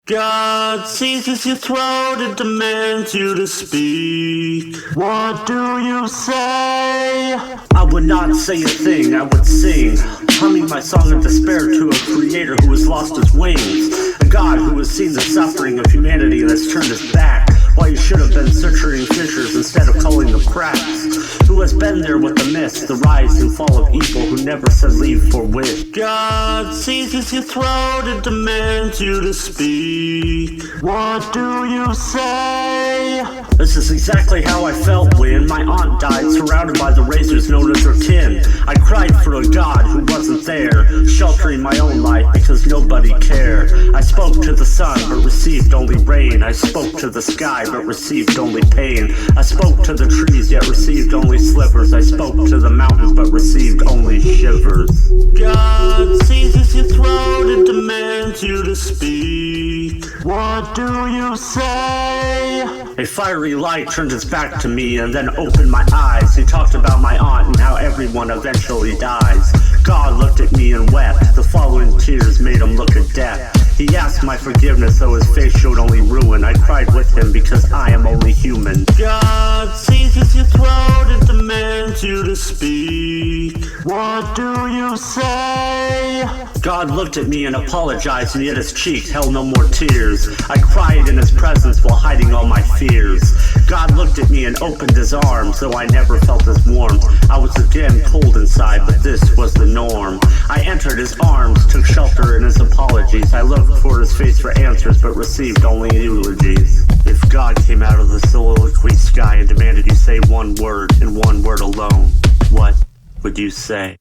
God seizes your throat and demands you to speak. What do you say? I would not say a thing, I would sing, humming my song of despair to a creator who has lost his wings, a God who has seen the suffering of humanity and has turned his back, while you should have been searching fissures instead of culling the cracks, who has been there with the myths, the rise and fall of evil, who never said leave for wit. God seizes your throat and demands you to speak. What do you say? This is exactly how I felt when my aunt died, surrounded by the razors known as her kin. I cried for a God who wasn't there, sheltering my own life because nobody cared. I spoke to the sun but received only rain. I spoke to the sky but received only pain. I spoke to the trees yet received only slivers. I spoke to the mountains but received only shivers. God seizes your throat and demands you to speak. What do you say? A fiery light turned its back to me and then opened my eyes. He talked about my aunt and how everyone eventually dies. God looked at me and wept. The following tears made him look at death. He asked my forgiveness, though his face showed only ruin. I cried with him because I am only human. God seizes your throat and demands you to speak. What do you say? God looked at me and apologized, and yet his cheeks held no more tears. I cried in his presence while hiding all my fears. God looked at me and opened his arms, though I never felt his warmth. I was again cold inside, but this was the norm. I entered his arms, took shelter in his apologies. I looked for his face for answers, but received only eulogies. If God came out of the soliloquy sky and demanded you say one word, and one word alone, what would you say?